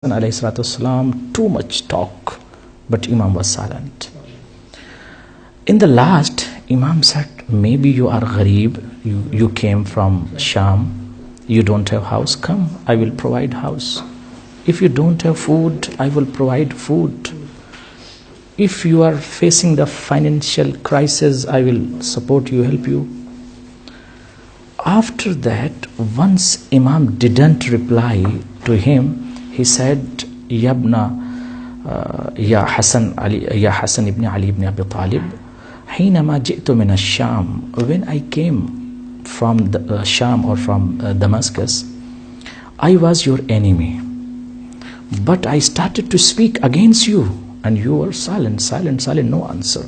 ﷺ too much talk, but Imam was silent. In the last, Imam said, maybe you are gharib, you came from Sham, you don't have house, come, I will provide house. If you don't have food, I will provide food. If you are facing the financial crisis, I will support you, help you. After that, once Imam didn't reply to him, he said, Yabna, Ya Hassan ibn Ali ibn Abi Talib, حينما جئت من الشام, when I came from the Sham or from Damascus, I was your enemy, but I started to speak against you, and you were silent, no answer.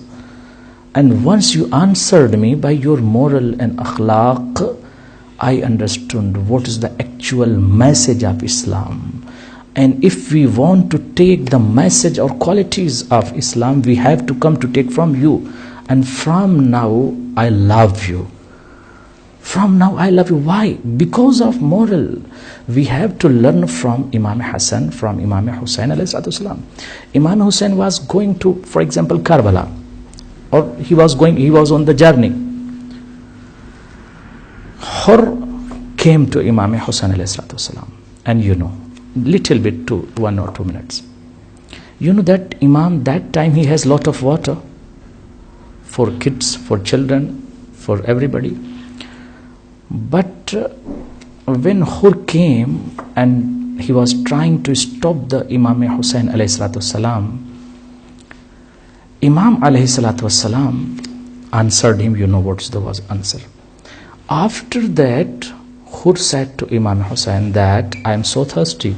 And once you answered me by your moral and akhlaq, I understood what is the actual message of Islam. And if we want to take the message or qualities of Islam, we have to come to take from you. And from now, I love you. From now, I love you. Why? Because of moral. We have to learn from Imam Hassan, from Imam Hussain ﷺ. Imam Hussain was going to, for example, Karbala, or he was on the journey. Hur came to Imam Hussain ﷺ, and little bit to 1 or 2 minutes. You know that Imam, that time he has lot of water for kids, for children, for everybody. But when Hur came and he was trying to stop the Imam Hussain ﷺ, Imam ﷺ answered him. You know what was answer. After that, Hur said to Imam Hussain that I am so thirsty.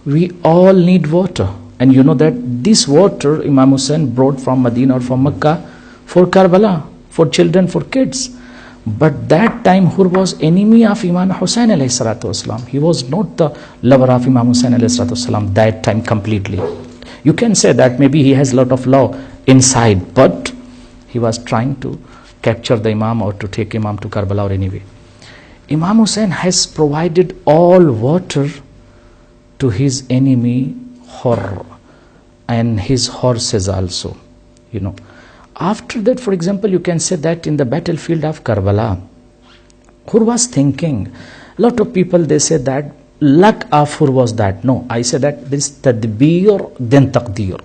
We all need water. And you know that this water Imam Hussain brought from Medina or from Mecca for Karbala, for children, for kids. But that time Hur was enemy of Imam Hussain ﷺ. He was not the lover of Imam Hussain ﷺ that time completely. You can say that maybe he has a lot of law inside, but he was trying to capture the Imam or to take Imam to Karbala or anyway. Imam Hussain has provided all water to his enemy Hur and his horses also. After that, for example, you can say that in the battlefield of Karbala, Hur was thinking, a lot of people they say that luck of Hur was that. No, I say that this tadbir then taqdir.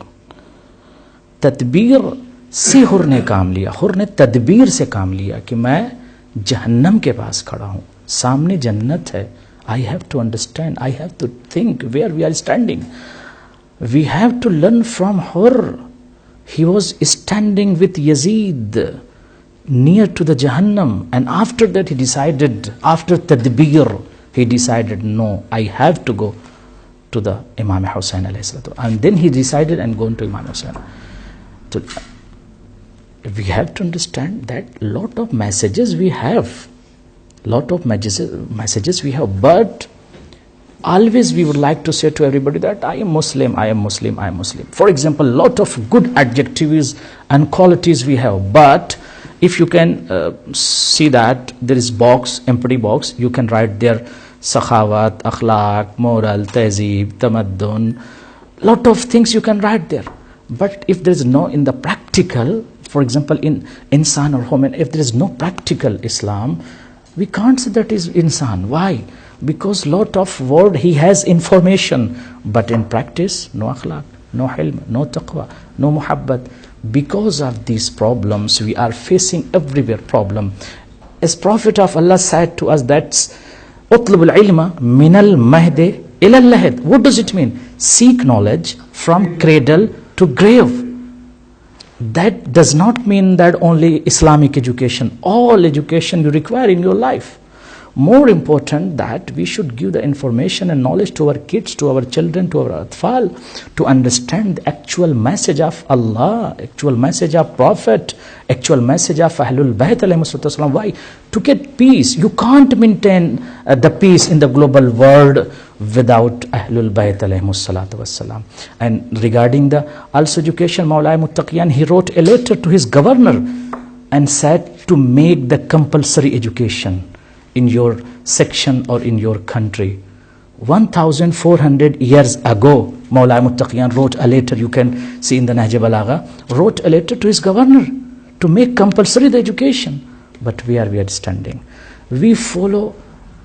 Tadbir से हुर ने काम लिया, हुर ने तदबीर से काम लिया कि मैं जहन्नम के पास खड़ा हूँ, सामने जन्नत है. I have to understand, I have to think where we are standing. We have to learn from Hur. He was standing with Yazid near to the Jahannam, and after that he decided, after tadbir, he decided, no, I have to go to the Imam Hussain ﷺ. And then he decided and gone to Imam Hussain. We have to understand that lot of messages we have, but always we would like to say to everybody that I am Muslim. For example, lot of good adjectives and qualities we have, but if you can see that there is box, empty box, you can write there sakhawat, akhlaq, moral, tehzeeb, tamaddun, lot of things you can write there. But if there is no in the practical, for example, in insan or human, if there is no practical Islam, we can't say that is insan. Why? Because lot of word he has information, but in practice, no akhlaq, no hilm, no taqwa, no muhabbat. Because of these problems, we are facing everywhere problem. As Prophet of Allah said to us, that's utlubul ilma minal mahdi ilal lahid. What does it mean? Seek knowledge from cradle to grave. That does not mean that only Islamic education, all education you require in your life. More important that we should give the information and knowledge to our kids, to our children, to our atfal, to understand the actual message of Allah, actual message of Prophet, actual message of Ahlul Bayt ﷺ. Why? To get peace. You can't maintain the peace in the global world without Ahlul Bayt ﷺ. And regarding the also education, Mawlai Muttaqiyan, he wrote a letter to his governor and said to make the compulsory education in your section or in your country. 1,400 years ago, Mawla Muttaqiyan wrote a letter, you can see in the Nahj Balagha, wrote a letter to his governor to make compulsory the education. But we are standing. We follow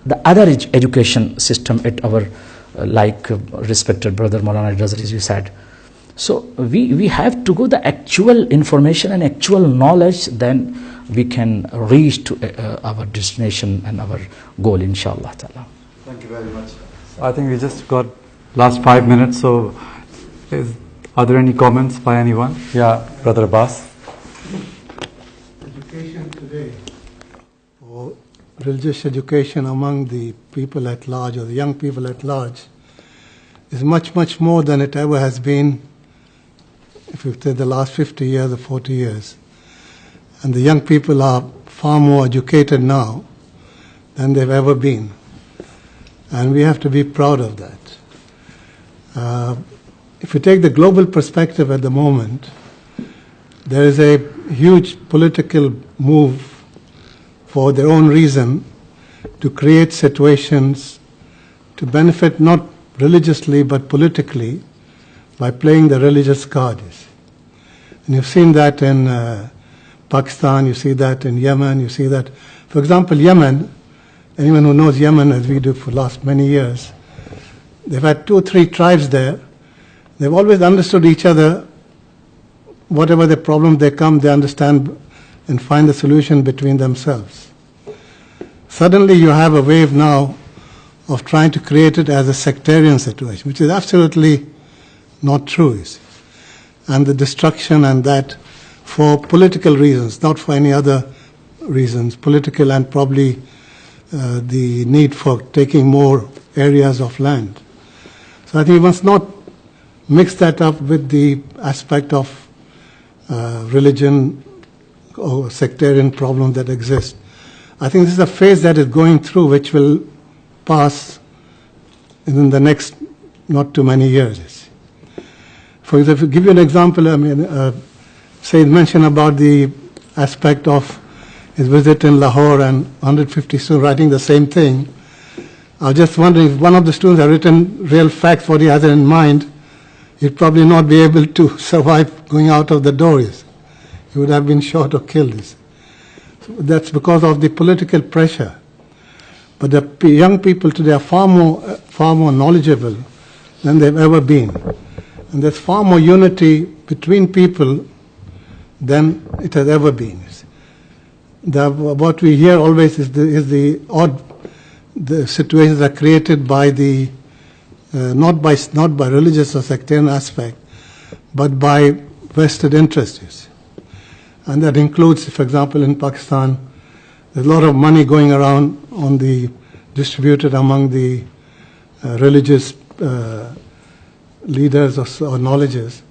the other education system at our, like respected brother Maulana Jazari said. So we have to go the actual information and actual knowledge, then we can reach to our destination and our goal, inshallah ta'ala. Thank you very much. I think we just got last 5 minutes, so are there any comments by anyone? Yeah, Brother Abbas. Education today, or religious education among the people at large, or the young people at large, is much, much more than it ever has been, if you take the last 50 years or 40 years. And the young people are far more educated now than they've ever been. And we have to be proud of that. If you take the global perspective at the moment, there is a huge political move for their own reason to create situations to benefit not religiously but politically by playing the religious cards. And you've seen that in Pakistan, you see that in Yemen, you see that. For example, Yemen, anyone who knows Yemen, as we do for the last many years, they've had 2 or 3 tribes there. They've always understood each other. Whatever the problem they come, they understand and find the solution between themselves. Suddenly you have a wave now of trying to create it as a sectarian situation, which is absolutely not true, you see. And the destruction and that for political reasons, not for any other reasons, political and probably the need for taking more areas of land. So I think we must not mix that up with the aspect of religion or sectarian problem that exists. I think this is a phase that is going through which will pass in the next not too many years. For example, to give you an example, I mean, Syed mentioned about the aspect of his visit in Lahore and 150 students writing the same thing. I was just wondering if one of the students had written real facts, what he had in mind, he'd probably not be able to survive going out of the doors. He would have been shot or killed. So that's because of the political pressure. But the young people today are far more knowledgeable than they've ever been. And there's far more unity between people than it has ever been. What we hear always is the situations are created by the not by religious or sectarian aspect, but by vested interests. And that includes, for example, in Pakistan, there's a lot of money going around distributed among the religious leaders or knowledges.